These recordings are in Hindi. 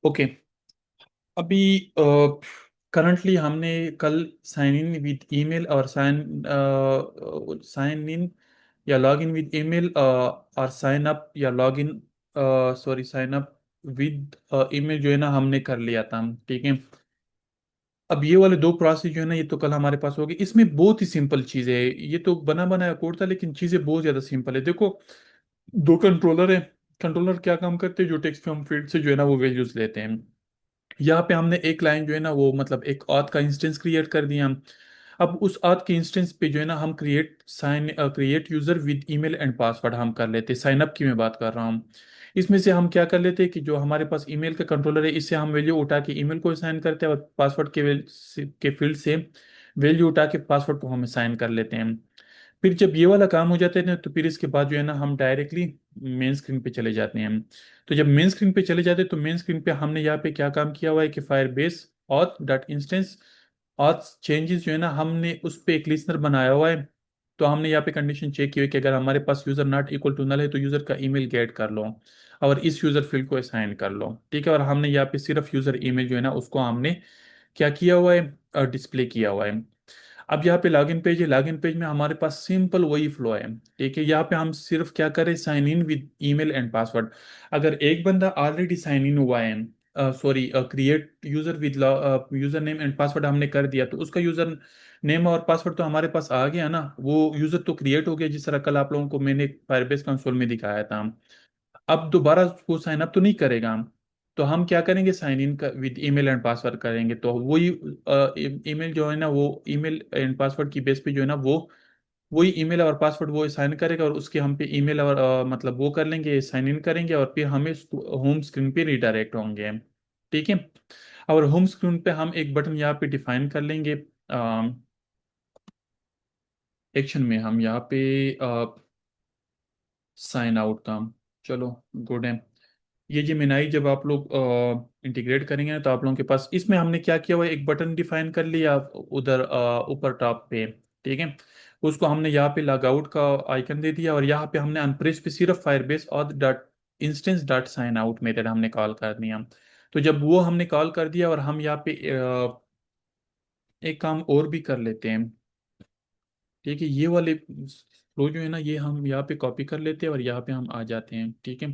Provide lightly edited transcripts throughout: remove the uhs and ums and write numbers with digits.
ओके। अभी करंटली हमने कल साइन इन विद ईमेल और साइन इन या लॉग इन विद ईमेल और साइन अप या log in, sorry, sign up with email जो है ना हमने कर लिया था। ठीक है। अब ये वाले दो प्रोसेस जो है ना ये तो कल हमारे पास हो गए। इसमें बहुत ही सिंपल चीज़ है। ये तो बना बनाया कोड था लेकिन चीज़ें बहुत ज़्यादा सिंपल है। देखो, दो कंट्रोलर है। कंट्रोलर क्या काम करते हैं? जो टेक्स्ट फ्रॉम फील्ड से जो है ना वो वैल्यूज लेते हैं। यहाँ पे हमने एक लाइन जो है ना वो मतलब एक auth का इंस्टेंस क्रिएट कर दिया हम। अब उस auth के इंस्टेंस पे जो है ना हम create user with email and password हम कर लेते हैं। साइन अप की मैं बात कर रहा हूँ। इसमें से हम क्या कर लेते हैं कि जो हमारे पास ईमेल का कंट्रोलर है इससे हम वैल्यू उठा के ईमेल को साइन करते हैं और पासवर्ड के फील्ड से वैल्यू उठा के पासवर्ड को हम साइन कर लेते हैं। फिर जब ये वाला काम हो जाता है ना तो फिर इसके बाद जो है ना हम डायरेक्टली मेन स्क्रीन पे चले जाते हैं। तो जब मेन स्क्रीन पे चले जाते हैं तो मेन स्क्रीन पे हमने यहाँ पे क्या काम किया हुआ है कि fire base auth dot instance auth changes जो है ना हमने उस पे एक लिसनर बनाया हुआ है। तो हमने यहाँ पे कंडीशन चेक की हुई कि अगर हमारे पास user not equal to null है तो यूजर का ईमेल गेट कर लो और इस यूजर फील्ड को असाइन कर लो। ठीक है। और हमने यहाँ पे सिर्फ यूजर ईमेल जो है ना उसको हमने क्या किया हुआ है, डिस्प्ले किया हुआ है। अब यहाँ पे लॉगिन पेज है। लॉगिन पेज में हमारे पास सिंपल वही फ्लो है। ठीक है। यहाँ पे हम सिर्फ क्या करें, sign in with email and password. अगर एक बंदा ऑलरेडी साइन इन हुआ है, sorry, create user with user name and password हमने कर दिया तो उसका यूजर नेम और पासवर्ड तो हमारे पास आ गया ना। वो यूजर तो क्रिएट हो गया जिस तरह कल आप लोगों को मैंने फायरबेस कंसोल में दिखाया था। अब दोबारा वो साइन अप तो नहीं करेगा। तो हम क्या करेंगे, sign in with email and password करेंगे तो वही ईमेल जो है ना वो ईमेल एंड पासवर्ड की बेस पे जो है ना वो वही ईमेल और पासवर्ड वो साइन करेगा और उसके हम पे ईमेल और मतलब वो कर लेंगे, साइन इन करेंगे और फिर हमें होम स्क्रीन पे रिडायरेक्ट होंगे। ठीक है। और होम स्क्रीन पे हम एक बटन यहाँ पे डिफाइन कर लेंगे। एक्शन में हम यहाँ पे साइन आउट का, चलो, गुड है। ये जेमिनाई जब आप लोग इंटीग्रेट करेंगे ना तो आप लोगों के पास इसमें हमने क्या किया हुआ है, एक बटन डिफाइन कर लिया उधर ऊपर टॉप पे। ठीक है। उसको हमने यहाँ पे लॉग आउट का आइकन दे दिया और यहाँ पे हमने अनप्रेस पे सिर्फ फायरबेस और dot instance dot sign out method हमने कॉल कर दिया। तो जब वो हमने कॉल कर दिया और हम यहाँ पे एक काम और भी कर लेते हैं। ठीक है। ये वाले फ्लो जो है ना ये हम यहाँ पे कॉपी कर लेते हैं और यहाँ पे हम आ जाते हैं। ठीक है।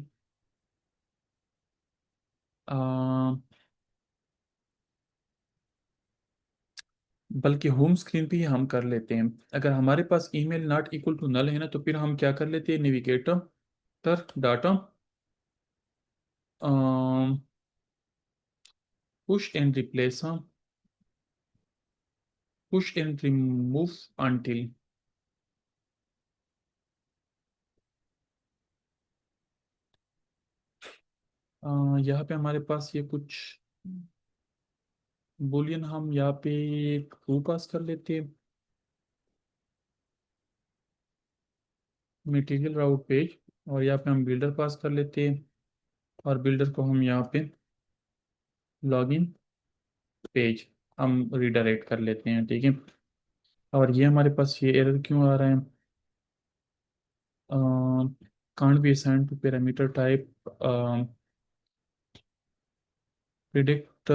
बल्कि होम स्क्रीन पे ही हम कर लेते हैं। अगर हमारे पास email not equal to null है ना तो फिर हम क्या कर लेते हैं, नेविगेटर तर data push and replace, push and remove until. यहाँ पे हमारे पास ये कुछ बुलियन हम यहाँ पे ट्रू पास कर लेते हैं। मटेरियल राउट पेज और यहाँ पे हम बिल्डर पास कर लेते हैं और बिल्डर को हम यहाँ पे लॉगिन पेज हम रिडायरेक्ट कर लेते हैं। ठीक है। और ये हमारे पास ये एरर क्यों आ रहा है, can't be assigned to parameter type predict,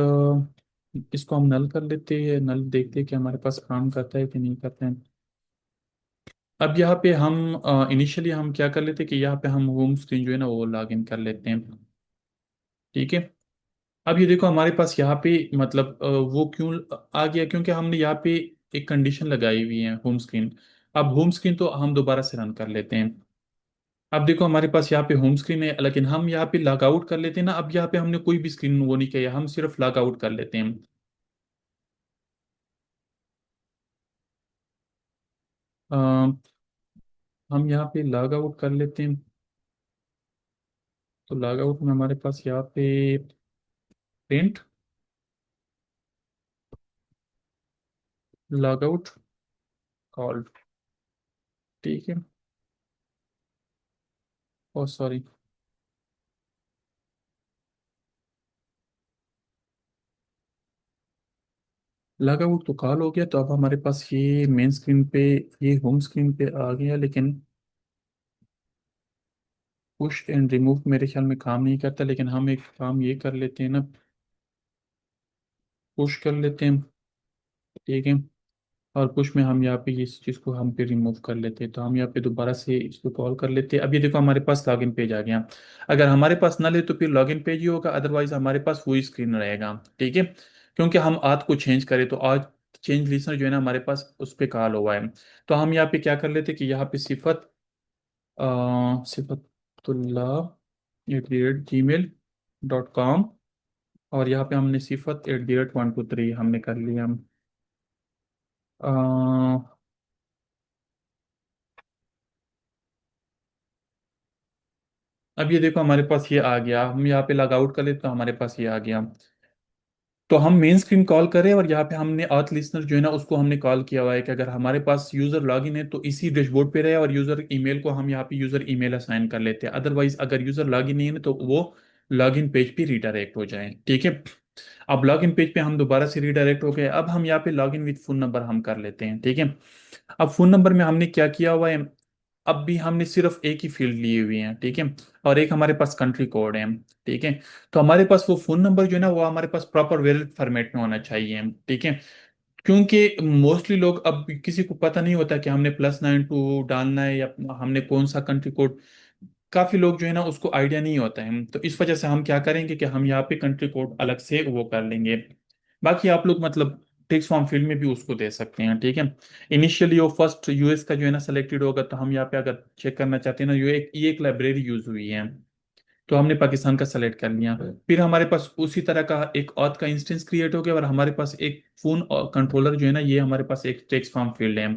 इसको हम नल कर लेते हैं। नल देखते हैं कि हमारे पास काम करता है कि नहीं करता है। अब यहाँ पे हम इनिशियली हम क्या कर लेते हैं कि यहाँ पे हम होम स्क्रीन जो है ना वो लॉग इन कर लेते हैं। ठीक है। अब ये देखो हमारे पास यहाँ पे मतलब वो क्यों आ गया, क्योंकि हमने यहाँ पे एक कंडीशन लगाई हुई है होम स्क्रीन। अब होम स्क्रीन तो हम दोबारा से रन कर लेते हैं। अब देखो हमारे पास यहाँ पे होम स्क्रीन है लेकिन हम यहाँ पे लॉग आउट कर लेते हैं ना। अब यहाँ पे हमने कोई भी स्क्रीन वो नहीं किया, हम सिर्फ लॉग आउट कर लेते हैं। अ, हम यहाँ पे लॉग आउट कर लेते हैं। तो लॉग आउट में हमारे पास यहाँ पे प्रिंट लॉग आउट कॉल्ड। ठीक है। ओ सॉरी, लॉग आउट तो कॉल हो गया। तो अब हमारे पास ये मेन स्क्रीन पे, ये होम स्क्रीन पे आ गया लेकिन पुश एंड रिमूव मेरे ख्याल में काम नहीं करता। लेकिन हम एक काम ये कर लेते हैं ना, पुश कर लेते हैं, ठीक है। और पुश में हम यहाँ पे इस चीज़ को हम पे रिमूव कर लेते हैं, तो हम यहाँ पे दोबारा से इसको कॉल कर लेते हैं। अब ये देखो हमारे पास लॉगिन पेज आ गया। अगर हमारे पास ना ले तो फिर लॉगिन पेज ही होगा, अदरवाइज हमारे पास वही स्क्रीन रहेगा, ठीक है। क्योंकि हम आज को चेंज करें तो आज चेंज लिस्टनर जो है ना हमारे पास उस पर कॉल हुआ है। तो हम यहाँ पे क्या कर लेते कि यहाँ पे सिफतुल्ला @gmail.com, और यहाँ पे हमने सिफत @123 हमने कर लिया। अब ये देखो हमारे पास ये आ गया, हम यहाँ पे लॉग आउट कर ले तो हमारे पास ये आ गया। तो हम मेन स्क्रीन कॉल करें और यहाँ पे हमने अर्थ लिसनर जो है ना उसको हमने कॉल किया हुआ है कि अगर हमारे पास यूजर लॉगिन है तो इसी डैशबोर्ड पे रहे, और यूजर ईमेल को हम यहाँ पे यूजर ईमेल असाइन कर लेते हैं। अदरवाइज अगर यूजर लॉगिन नहीं है ना तो वो लॉगिन पेज पे रिडायरेक्ट हो जाए, ठीक है। अब लॉगिन पेज पे हम दोबारा से रिडायरेक्ट हो गए। अब हम यहाँ पे लॉगिन विद फोन नंबर हम कर लेते हैं, ठीक है। अब फोन नंबर में हमने क्या किया हुआ है, अब भी हमने सिर्फ एक ही फील्ड लिए हुए हैं, ठीक है। और एक हमारे पास कंट्री कोड है, ठीक है। तो हमारे पास वो फोन नंबर जो है ना वो हमारे पास प्रॉपर वेरिड फॉर्मेट में होना चाहिए, ठीक है। क्योंकि मोस्टली लोग, अब किसी को पता नहीं होता कि हमने +92 डालना है या हमने कौन सा कंट्री कोड, काफी लोग जो है ना उसको आइडिया नहीं होता है। तो इस वजह से हम क्या करेंगे कि हम यहाँ पे कंट्री कोड अलग से वो कर लेंगे। बाकी आप लोग मतलब टेक्स्ट फॉर्म फील्ड में भी उसको दे सकते हैं, ठीक है। इनिशियली वो फर्स्ट यूएस का जो है ना सेलेक्टेड होगा, तो हम यहाँ पे अगर चेक करना चाहते हैं ना, ये एक लाइब्रेरी यूज हुई है, तो हमने पाकिस्तान का सेलेक्ट कर लिया। फिर हमारे पास उसी तरह का एक ऑथ का इंस्टेंस क्रिएट हो गया, और हमारे पास एक फोन कंट्रोलर जो है ना ये हमारे पास एक टेक्स्ट फॉर्म फील्ड है।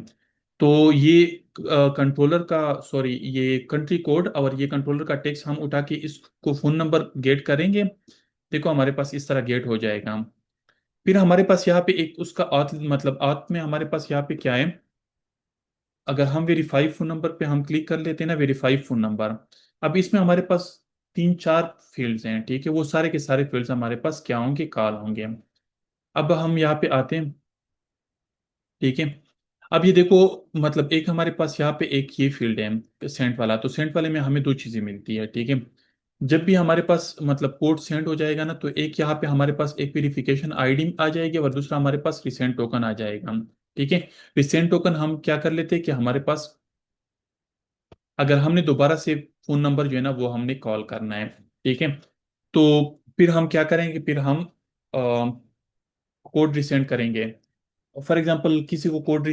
तो ये कंट्रोलर का, सॉरी, ये कंट्री कोड और ये कंट्रोलर का टेक्स्ट हम उठा के इसको फोन नंबर गेट करेंगे। देखो हमारे पास इस तरह गेट हो जाएगा। फिर हमारे पास यहाँ पे एक उसका ऑथ, मतलब ऑथ में हमारे पास यहाँ पे क्या है, अगर हम वेरीफाई फोन नंबर पे हम क्लिक कर लेते हैं ना, वेरीफाई फोन नंबर, अब इसमें हमारे पास 3-4 फील्ड्स हैं, ठीक है। वो सारे के सारे फील्ड्स हमारे पास क्या होंगे, कॉल होंगे। अब हम यहाँ पे आते हैं, ठीक है। अब ये देखो, मतलब एक हमारे पास यहाँ पे एक ये फील्ड है सेंट वाला, तो सेंट वाले में हमें दो चीजें मिलती है, ठीक है। जब भी हमारे पास मतलब कोड सेंड हो जाएगा ना, तो एक यहाँ पे हमारे पास एक वेरिफिकेशन आईडी आ जाएगी और दूसरा हमारे पास रिसेंट टोकन आ जाएगा, ठीक है। रिसेंट टोकन हम क्या कर लेते हैं कि हमारे पास अगर हमने दोबारा से फोन नंबर जो है ना वो हमने कॉल करना है, ठीक है। तो फिर हम क्या करेंगे, फिर हम कोड रिसेंड करेंगे। फॉर एग्जांपल किसी को कोड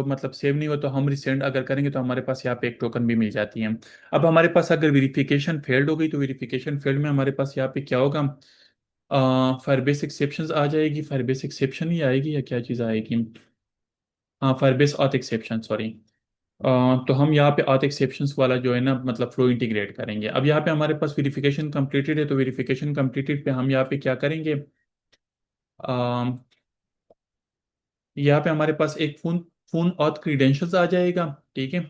मतलब सेव नहीं हुआ, तो हम रिसेंड अगर करेंगे तो हमारे पास यहाँ पे एक टोकन भी मिल जाती है। अब हमारे पास अगर वेरिफिकेशन फेल्ड हो गई, तो वेरिफिकेशन फेल्ड में हमारे पास यहाँ पे क्या होगा, फायरबेस एक्सेप्शन आ जाएगी, फायरबेस एक्सेप्शन ही आएगी या क्या चीज़ आएगी, हाँ फायरबेस ऑथ एक्सेप्शन, सॉरी। तो हम यहाँ पे ऑथ एक्सेप्शंस वाला जो है ना मतलब फ्लो इंटीग्रेट करेंगे। अब यहाँ पे हमारे पास वेरिफिकेशन कंप्लीटेड है, तो वेरिफिकेशन कंप्लीटेड पे हम यहाँ पे क्या करेंगे, यहाँ पे हमारे पास एक फोन फोन ऑथ क्रीडेंशियल्स आ जाएगा, ठीक है।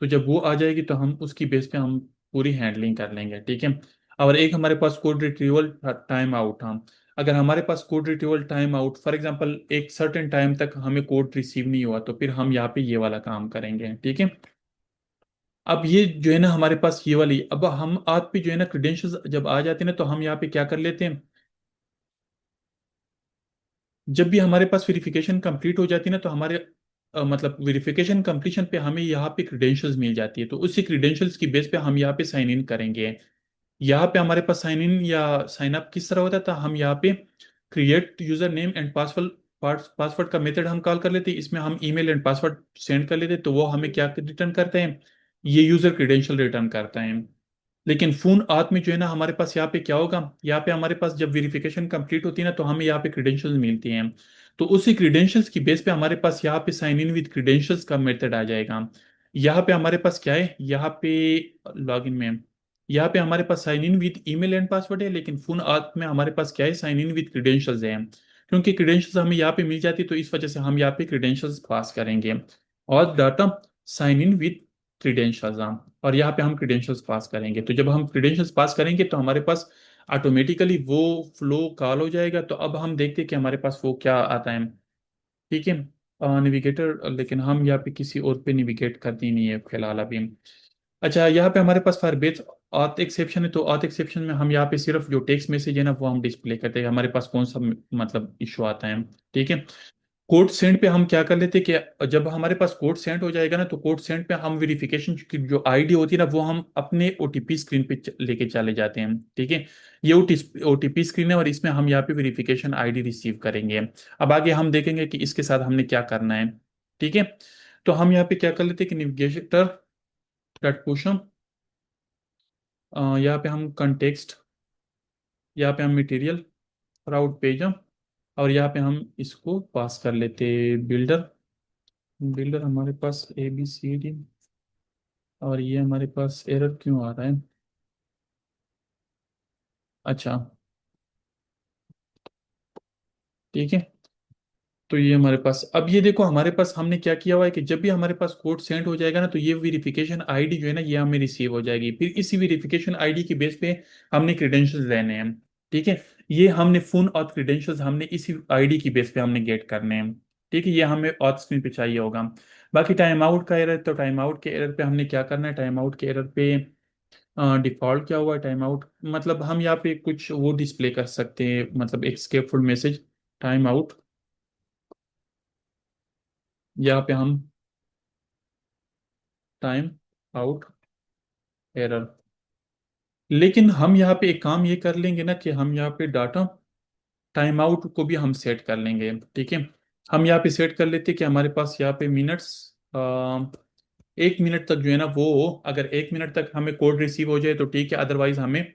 तो जब वो आ जाएगी तो हम उसकी बेस पे हम पूरी हैंडलिंग कर लेंगे, ठीक है। और एक हमारे पास कोड रिट्रीवल टाइम आउट, हम अगर हमारे पास code retrieval time out for example एक सर्टेन टाइम तक हमें कोड रिसीव नहीं हुआ, तो फिर हम यहाँ पे ये वाला काम करेंगे, ठीक है। अब ये जो है ना हमारे पास ये वाली, अब हम आप पे जो है ना क्रेडेंशियल्स जब आ जाते हैं ना, तो हम यहाँ पे क्या कर लेते हैं, जब भी हमारे पास वेरिफिकेशन कंप्लीट हो जाती है ना, तो हमारे मतलब वेरिफिकेशन कंप्लीशन पे हमें यहाँ पे क्रेडेंशियल्स मिल जाती है, तो उसी क्रेडेंशियल्स की बेस पे हम यहाँ पे साइन इन करेंगे। यहाँ पे हमारे पास साइन इन या साइन अप किस तरह होता था, हम यहाँ पे create user name and password, password का मेथड हम कॉल कर लेते हैं, इसमें हम ईमेल एंड पासवर्ड सेंड कर लेते हैं, तो वो हमें क्या रिटर्न करते हैं, ये यूजर क्रेडेंशियल रिटर्न करता है। लेकिन फोन आत में जो है ना हमारे पास यहाँ पे क्या होगा, यहाँ पे हमारे पास जब वेरिफिकेशन कंप्लीट होती है ना, तो हमें यहाँ पे क्रेडेंशियल्स मिलती हैं। तो उसी क्रेडेंशियल्स की बेस पे हमारे पास यहाँ पे साइन इन विद क्रेडेंशियल्स का मेथड आ जाएगा। यहाँ पे हमारे पास क्या है, यहाँ पे लॉगिन में यहाँ पे हमारे पास sign in with email and password है, लेकिन फोन आत में हमारे पास क्या है, साइन इन विद क्रेडेंशियल्स है। क्योंकि क्रेडेंशियल्स हमें यहाँ पे मिल जाती है, तो इस वजह से हम यहाँ पे क्रेडेंशियल्स पास करेंगे। और data sign in with credentials, और यहाँ पे हम क्रेडेंशियल्स पास करेंगे। तो जब हम क्रेडेंशियल्स पास करेंगे तो हमारे पास ऑटोमेटिकली वो फ्लो कॉल हो जाएगा। तो अब हम देखते हैं कि हमारे पास वो क्या आता है, ठीक है। नेविगेटर, लेकिन हम यहाँ पे किसी और पे नेविगेट करती नहीं है फिलहाल अभी। अच्छा, यहाँ पे हमारे पास फायरबेस ऑथ एक्सेप्शन है, तो ऑथ एक्सेप्शन में हम यहाँ पे सिर्फ जो टेक्स्ट मैसेज है ना वो हम डिस्प्ले करते हैं, हमारे पास कौन सा मतलब इशू आता है। ठीक है। कोड सेंड पे हम क्या कर लेते हैं कि जब हमारे पास कोड सेंड हो जाएगा ना, तो कोड सेंड पे हम वेरिफिकेशन की जो आईडी होती है ना, वो हम अपने ओटीपी स्क्रीन पे लेके चले जाते हैं। ठीक है। ये ओटीपी स्क्रीन है, और इसमें हम यहाँ पे वेरिफिकेशन आईडी रिसीव करेंगे। अब आगे हम देखेंगे कि इसके साथ हमने क्या करना है। ठीक है। तो हम यहाँ पे क्या कर लेते हैं कि नेविगेटर डॉट पुश, यहाँ पे हम कंटेक्स्ट, यहाँ पे हम मटेरियल राउट पेज, और यहाँ पे हम इसको पास कर लेते बिल्डर। बिल्डर हमारे पास ABCD, और ये हमारे पास एरर क्यों आ रहा है? अच्छा। ठीक है। तो ये हमारे पास, अब ये देखो हमारे पास हमने क्या किया हुआ है कि जब भी हमारे पास कोड सेंड हो जाएगा ना, तो ये वेरिफिकेशन आईडी जो है ना ये हमें रिसीव हो जाएगी। फिर इसी वेरिफिकेशन आईडी की बेस पे हमने क्रेडेंशियल्स लेने हैं। ठीक है। ये हमने फोन और क्रेडेंशियल्स हमने इसी आईडी की बेस पे हमने गेट करने हैं। ठीक है। ये हमें ऑथ स्क्रीन पे चाहिए होगा। बाकी टाइम आउट का एरर, तो टाइम आउट के एरर पे हमने क्या करना है, टाइम आउट के एरर पे डिफॉल्ट क्या हुआ है टाइम आउट, मतलब हम यहाँ पे कुछ वो डिस्प्ले कर सकते हैं, मतलब एक स्केपफुल मैसेज टाइम आउट, यहाँ पे हम टाइम आउट एरर। लेकिन हम यहाँ पे एक काम ये कर लेंगे ना कि हम यहाँ पे डाटा टाइम आउट को भी हम सेट कर लेंगे। ठीक है। हम यहाँ पे सेट कर लेते हैं कि हमारे पास यहाँ पे मिनट्स, 1 मिनट तक जो है ना वो, अगर 1 मिनट तक हमें कोड रिसीव हो जाए तो ठीक है, अदरवाइज हमें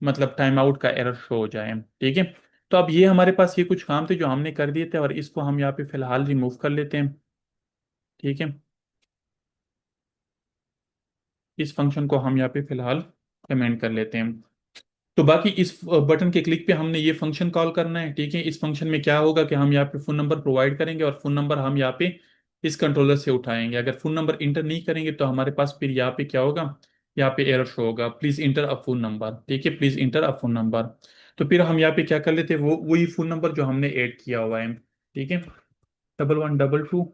मतलब टाइम आउट का एरर शो हो जाए। ठीक है। तो अब ये हमारे पास ये कुछ काम थे जो हमने कर दिए थे, और इसको हम यहाँ पे फिलहाल रिमूव कर लेते हैं। ठीक है। इस फंक्शन को हम यहाँ पे फिलहाल कमेंट कर लेते हैं। तो बाकी इस बटन के क्लिक पे हमने ये फंक्शन कॉल करना है। ठीक है। इस फंक्शन में क्या होगा कि हम यहाँ पे फोन नंबर प्रोवाइड करेंगे, और फोन नंबर हम यहाँ पे इस कंट्रोलर से उठाएंगे। अगर फोन नंबर इंटर नहीं करेंगे तो हमारे पास फिर यहाँ पे क्या होगा, यहाँ पे एरर शो होगा, please inter a phone number. ठीक है, please inter a phone number. तो फिर हम यहाँ पे क्या कर लेते हैं, वो वही फोन नंबर जो हमने ऐड किया हुआ है। ठीक है। 1122,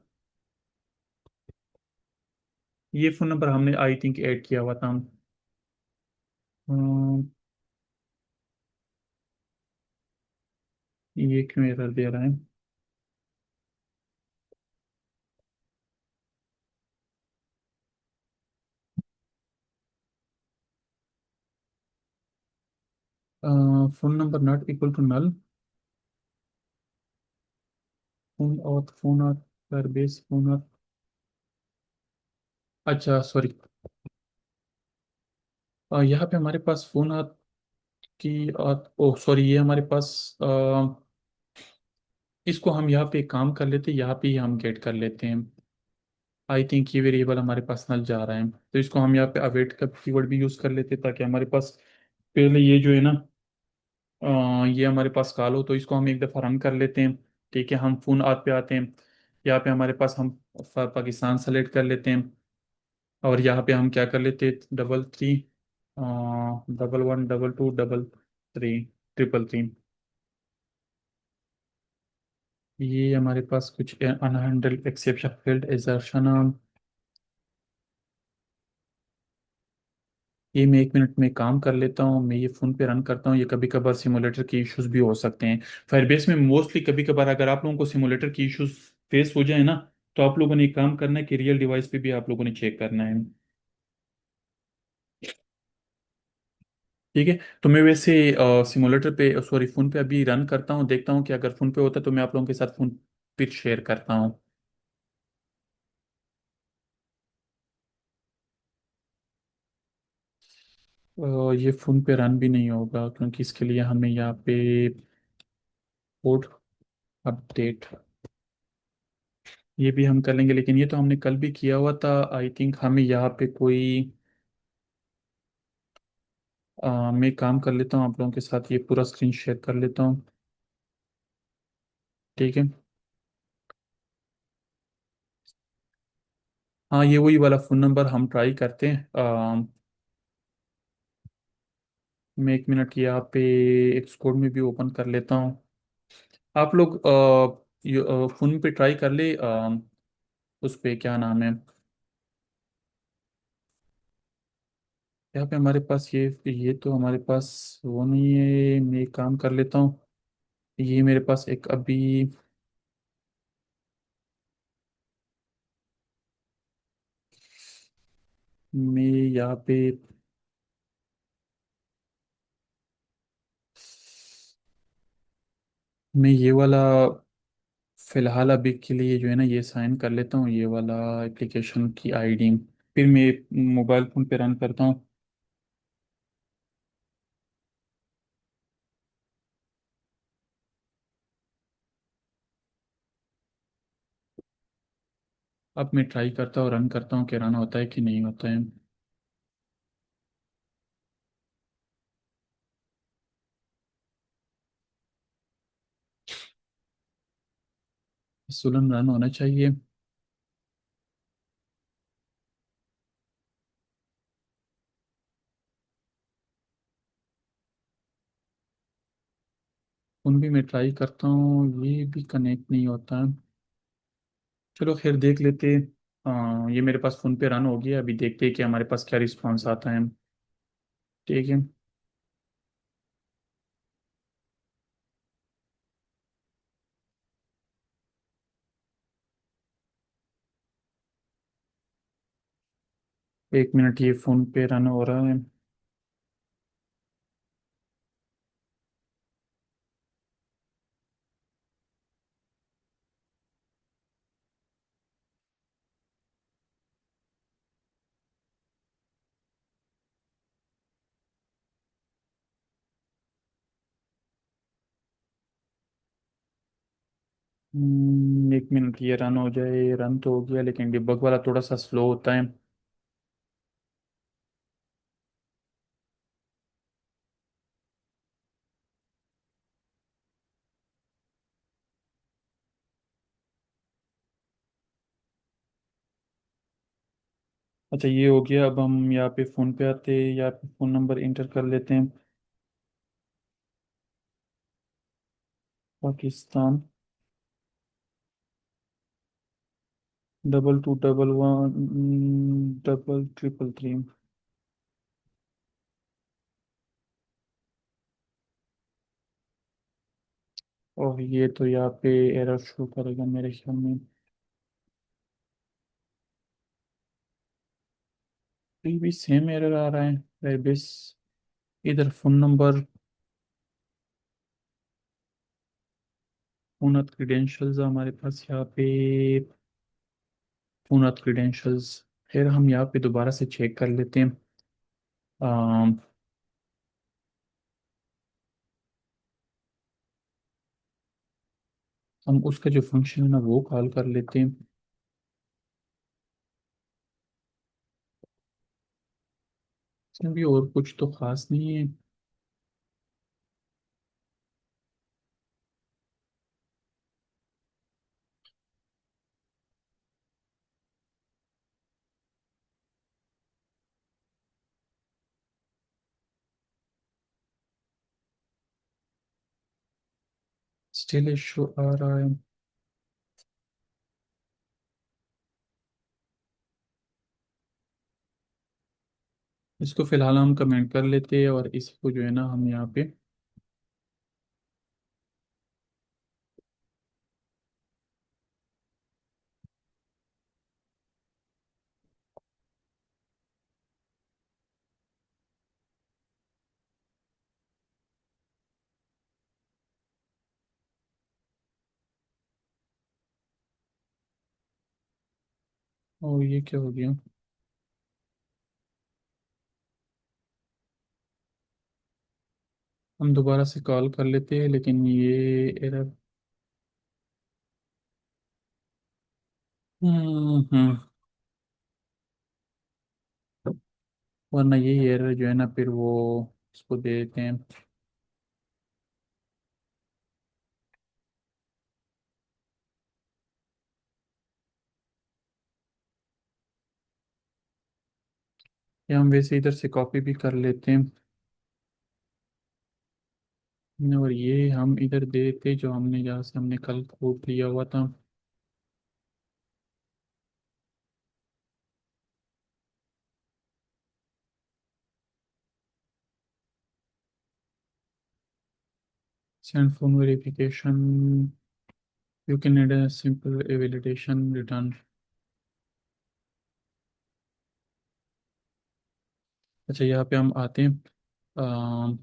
ये फोन नंबर हमने आई थिंक ऐड किया हुआ था। ये क्यों एरर दे रहा है? Phone number not equal to null, phone और फोन और पर बेस फोन और, अच्छा सॉरी, यहाँ पे हमारे पास फोन और की और, ओ सॉरी, ये हमारे पास इसको हम यहाँ पे एक काम कर लेते हैं, यहाँ पे ही हम गेट कर लेते हैं। आई थिंक ये वेरिएबल हमारे पास नल जा रहा है, तो इसको हम यहाँ पे अवेट का कीवर्ड भी यूज़ कर लेते हैं, ताकि हमारे पास पहले ये जो है ना, ये हमारे पास कॉल हो, तो इसको हम एक दफ़ा रन कर लेते हैं। ठीक है। हम फोन आत पे आते हैं, यहाँ पे हमारे पास हम पाकिस्तान सेलेक्ट कर लेते हैं, और यहाँ पे हम क्या कर लेते, 33, 11, 22, 33, 333। ये हमारे पास कुछ अनहैंडल्ड एक्सेप्शन फील्ड एजर्शन, ये मैं 1 मिनट में काम कर लेता हूँ, मैं ये फ़ोन पे रन करता हूँ। ये कभी कभार सिमुलेटर के इश्यूज भी हो सकते हैं। फायरबेस में मोस्टली कभी कभार अगर आप लोगों को सिमुलेटर की इश्यूज फेस हो जाए ना, तो आप लोगों ने एक काम करना है कि रियल डिवाइस पे भी आप लोगों ने चेक करना है। ठीक है। तो मैं वैसे सिमुलेटर पे, सॉरी फ़ोन पे अभी रन करता हूँ, देखता हूँ कि अगर फ़ोन पे होता है तो मैं आप लोगों के साथ फ़ोन पे शेयर करता हूँ। ये फ़ोन पे रन भी नहीं होगा, क्योंकि इसके लिए हमें यहाँ पे कोड अपडेट, ये भी हम कर लेंगे, लेकिन ये तो हमने कल भी किया हुआ था। आई थिंक हमें यहाँ पे कोई, मैं काम कर लेता हूँ आप लोगों के साथ, ये पूरा स्क्रीन शेयर कर लेता हूँ। ठीक है। हाँ, ये वही वाला फ़ोन नंबर हम ट्राई करते हैं। मैं 1 मिनट की यहाँ पे एक्सकोड में भी ओपन कर लेता हूँ। आप लोग फ़ोन पे ट्राई कर ले, उस पे क्या नाम है, यहाँ पे हमारे पास ये तो हमारे पास वो नहीं है। मैं एक काम कर लेता हूँ। ये मेरे पास एक अभी, मैं यहाँ पे, मैं ये वाला फिलहाल अभी के लिए जो है ना ये साइन कर लेता हूँ, ये वाला एप्लीकेशन की आईडी। फिर मैं मोबाइल फ़ोन पे रन करता हूँ। अब मैं ट्राई करता हूँ, रन करता हूँ कि रन होता है कि नहीं होता है। सुलन रन होना चाहिए। उन भी मैं ट्राई करता हूँ, ये भी कनेक्ट नहीं होता है। चलो खैर देख लेते। ये मेरे पास फ़ोन पे रन हो गया, अभी देखते हैं कि हमारे पास क्या रिस्पॉन्स आता है। ठीक है। 1 मिनट, ये फ़ोन पे रन हो रहा है। एक मिनट, ये रन हो जाए। रन तो हो गया लेकिन डिबग वाला थोड़ा सा स्लो होता है। अच्छा ये हो गया। अब हम यहाँ पे फ़ोन पे आते हैं, यहाँ पे फ़ोन नंबर इंटर कर लेते हैं। पाकिस्तान, 2211 और ये तो यहाँ पे एरर शो करेगा मेरे ख्याल में। ये भी सेम एरर आ रहा है बेस। इधर फ़ोन नंबर, पूनत क्रीडेंशियल्स हमारे पास यहाँ पे, पूनत क्रीडेंशियल्स। फिर हम यहाँ पे दोबारा से चेक कर लेते हैं। अम, हम उसका जो फंक्शन है ना वो कॉल कर लेते हैं। इसमें भी और कुछ तो खास नहीं है। स्टिल इशू आ रहा है। इसको फिलहाल हम कमेंट कर लेते हैं और इसी को जो है ना हम यहाँ पे, और ये क्या हो गया। हम दोबारा से कॉल कर लेते हैं लेकिन ये एरर, हम्म, वरना ये एरर जो है ना फिर वो इसको दे देते हैं। या हम वैसे इधर से कॉपी भी कर लेते हैं और ये हम इधर दे देते जो हमने जहाँ से हमने कल कोड लिया हुआ था। Send form verification, you can add a simple validation return. अच्छा, यहाँ पे हम आते हैं। अम,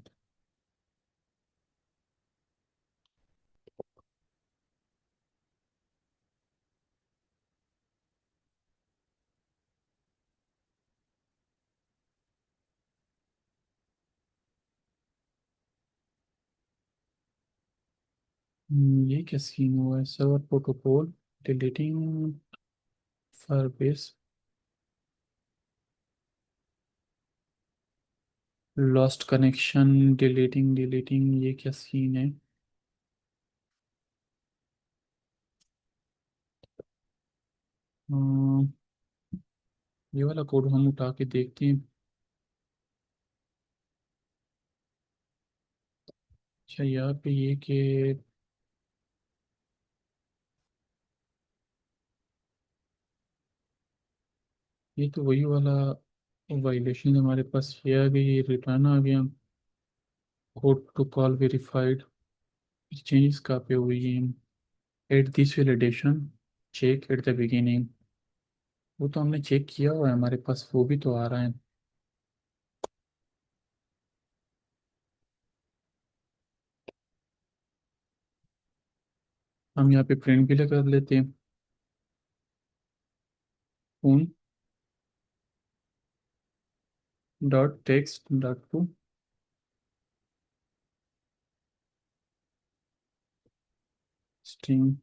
ये क्या सीन हुआ है? Server protocol deleting Firebase, lost connection, deleting deleting, ये क्या सीन है? अम, ये वाला कोड हम उठा के देखते हैं। अच्छा, यहाँ पे ये कि ये तो वही वाला वाइलेशन हमारे पास ये आ गई, रिटर्न आ गया। Code to call verified, changes कहाँ पे हुई है? At this validation, check at the beginning, वो तो हमने चेक किया हुआ है, हमारे पास वो भी तो आ रहा है। हम यहाँ पे प्रिंट भी लगा लेते हैं। Phone dot text dot to string.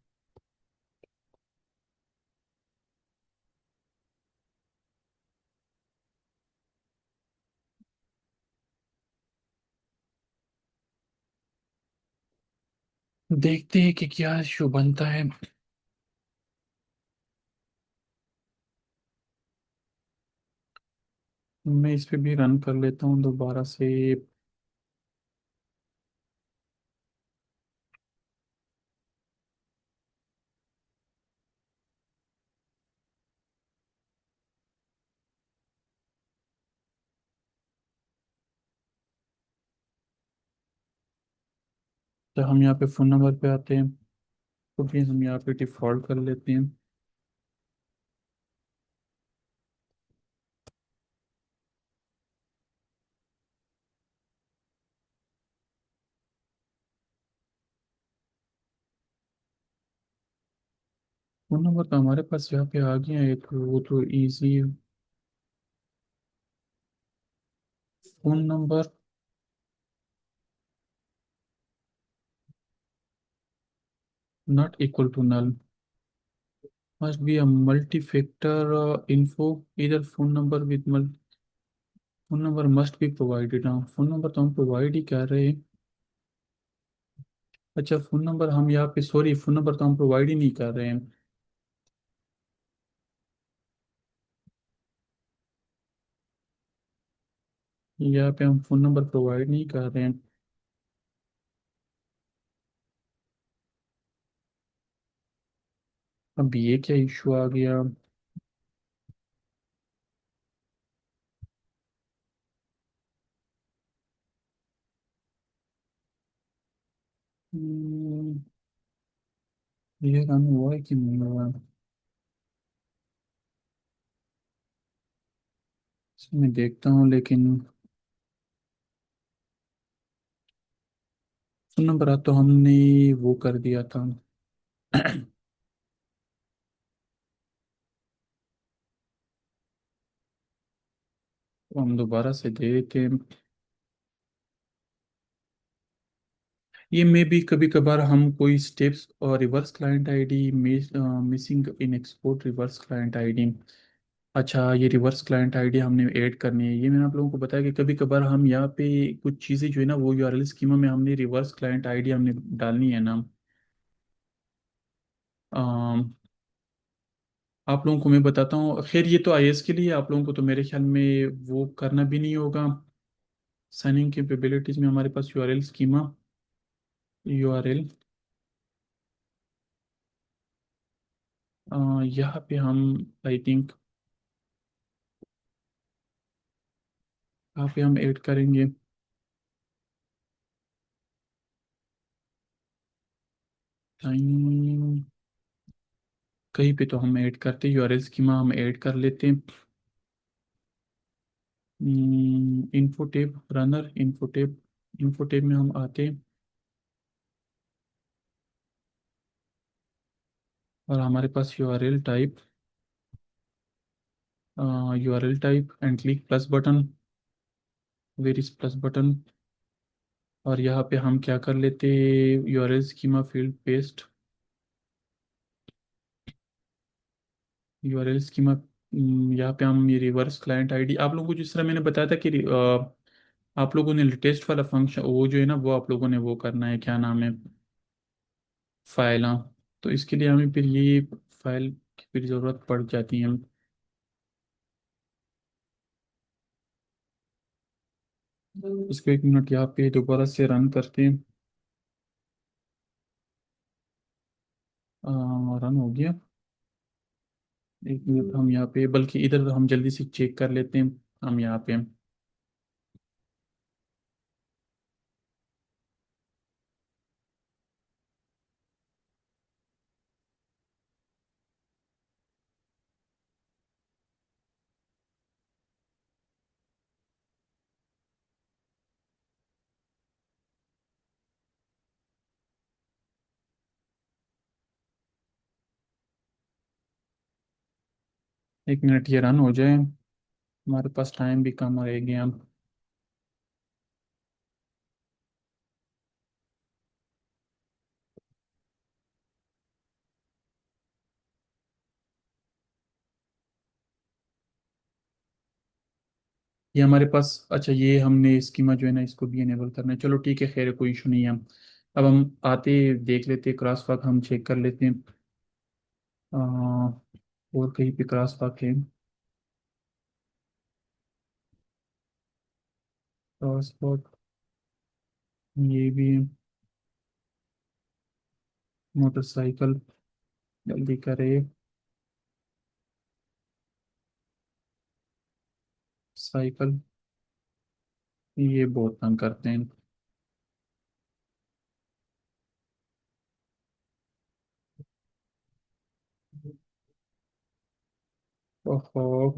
देखते हैं कि क्या इशू बनता है। मैं इस पे भी रन कर लेता हूँ दोबारा से। तो हम यहाँ पे फ़ोन नंबर पे आते हैं, तो भी हम यहाँ पे डिफ़ॉल्ट कर लेते हैं। फ़ोन नंबर तो हमारे पास यहाँ पे आ गया है, तो वो तो easy. Phone number not equal to null, must be a multi-factor info, either phone number with phone number must be provided। हाँ, फ़ोन नंबर तो हम प्रोवाइड ही कर रहे हैं। अच्छा, फ़ोन नंबर हम यहाँ पे, सॉरी, फ़ोन नंबर तो हम प्रोवाइड ही नहीं कर रहे हैं। यहाँ पे हम फ़ोन नंबर प्रोवाइड नहीं कर रहे हैं। अब ये क्या इशू आ गया? हम्म, ये रन हुआ है कि नहीं हुआ है? इसमें देखता हूँ, लेकिन फ़ोन नंबर तो हमने वो कर दिया था। तो हम दोबारा से दे देते हैं। ये में भी कभी कभार हम कोई स्टेप्स और reverse client ID missing in export reverse client ID. अच्छा, ये रिवर्स क्लाइंट आईडी हमने ऐड करनी है, ये मैंने आप लोगों को बताया कि कभी कभार हम यहाँ पे कुछ चीज़ें जो है ना, वो यूआरएल स्कीमा में हमने रिवर्स क्लाइंट आईडी हमने डालनी है ना। अम, आप लोगों को मैं बताता हूँ, खैर ये तो आईएस के लिए, आप लोगों को तो मेरे ख्याल में वो करना भी नहीं होगा। साइनिंग कैपेबिलिटीज में हमारे पास यूआरएल स्कीमा, यूआरएल, यहाँ पे हम आई थिंक यहाँ पे हम ऐड करेंगे। टाइम कहीं पे तो हम ऐड करते, यूआरएल स्कीमा हम ऐड कर लेते हैं। इन्फोटेप रनर, इन्फोटेप में हम आते हैं और हमारे पास URL type and click plus button, where is plus button. और यहाँ पे हम क्या कर लेते, URL schema field paste, URL schema. यहाँ पे हम ये रिवर्स क्लाइंट आईडी, आप लोगों को जिस तरह मैंने बताया था कि आप लोगों ने लेटेस्ट वाला फंक्शन वो जो है ना, वो आप लोगों ने वो करना है, क्या नाम है, फाइल। हाँ, तो इसके लिए हमें फिर ये फाइल की फिर ज़रूरत पड़ जाती है। इसको एक मिनट यहाँ पे दोबारा से रन करते हैं। रन हो गया। एक मिनट, हम यहाँ पे बल्कि इधर हम जल्दी से चेक कर लेते हैं। हम यहाँ पे एक मिनट ये रन हो जाए, हमारे पास टाइम भी कम रह गया। ये हमारे पास, अच्छा ये हमने स्कीमा जो है ना इसको भी इनेबल करना है, चलो ठीक है, खैर कोई इशू नहीं है। अब हम आते देख लेते, क्रॉस वाक हम चेक कर लेते हैं। और कहीं पे क्रॉस वाक है, क्रॉस वाक ये भी है। मोटरसाइकिल, जल्दी करे, साइकिल, ये बहुत तंग करते हैं। ओहो,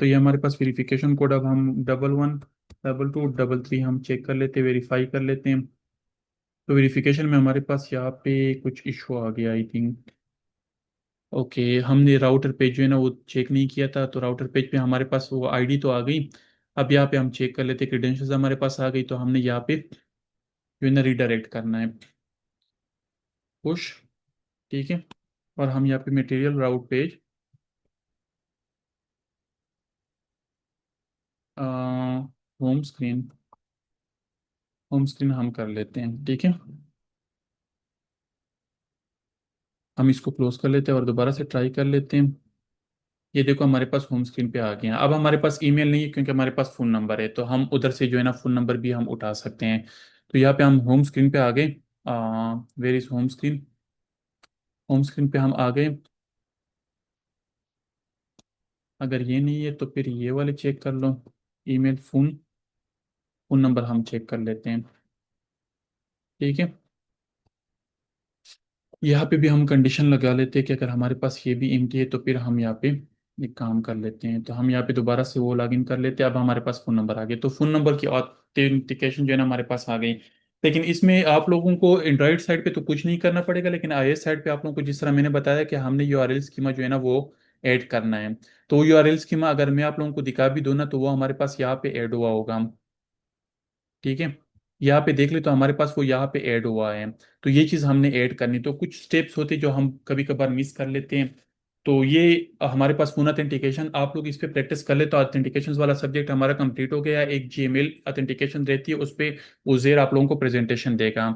तो ये हमारे पास वेरिफिकेशन कोड, अब हम 11 22 33 हम चेक कर लेते, वेरीफाई कर लेते हैं। तो वेरिफिकेशन में हमारे पास यहाँ पे कुछ इशू आ गया आई थिंक। ओके, हमने राउटर पेज जो है ना वो चेक नहीं किया था, तो राउटर पेज पे हमारे पास वो आईडी तो आ गई। अब यहाँ पे हम चेक कर लेते, क्रेडेंशियल्स हमारे पास आ गई, तो हमने यहाँ पे जो है ना रीडायरेक्ट करना है, पुश, ठीक है। और हम यहाँ पे material route page, home screen, home screen हम कर लेते हैं, ठीक है। हम इसको क्लोज कर लेते हैं और दोबारा से ट्राई कर लेते हैं। ये देखो हमारे पास होम स्क्रीन पे आ गए हैं। अब हमारे पास ईमेल नहीं है क्योंकि हमारे पास फ़ोन नंबर है, तो हम उधर से जो है ना फ़ोन नंबर भी हम उठा सकते हैं। तो यहाँ पे हम होम स्क्रीन पे आ गए। Where is home screen, home screen पे हम आ गए। अगर ये नहीं है तो फिर ये वाले चेक कर लो, ईमेल, फ़ोन नंबर हम चेक कर लेते हैं, ठीक है। यहाँ पे भी हम कंडीशन लगा लेते हैं कि अगर हमारे पास ये भी एम्प्टी है तो फिर हम यहाँ पे एक काम कर लेते हैं, तो हम यहाँ पे दोबारा से वो लॉगिन कर लेते हैं। अब हमारे पास फ़ोन नंबर आ गया, तो फ़ोन नंबर की ऑथेंटिकेशन जो है ना हमारे पास आ गई। लेकिन इसमें आप लोगों को एंड्रॉइड साइड पे तो कुछ नहीं करना पड़ेगा, लेकिन iOS साइड पे आप लोगों को जिस तरह मैंने बताया कि हमने यूआरएल स्कीमा जो है ना वो ऐड करना है। तो यूआरएल स्कीमा अगर मैं आप लोगों को दिखा भी दूँ ना, तो वो हमारे पास यहाँ पे ऐड हुआ होगा, ठीक है। यहाँ पे देख ले तो हमारे पास वो यहाँ पे ऐड हुआ है। तो ये चीज़ हमने ऐड करनी, तो कुछ स्टेप्स होते जो हम कभी कभार मिस कर लेते हैं। तो ये हमारे पास फोन ऑथेंटिकेशन, आप लोग इस पे प्रैक्टिस कर ले तो ऑथेंटिकेशन वाला सब्जेक्ट हमारा कंप्लीट हो गया। एक जीमेल ऑथेंटिकेशन रहती है, उस पे उजेर आप लोगों को प्रेजेंटेशन देगा।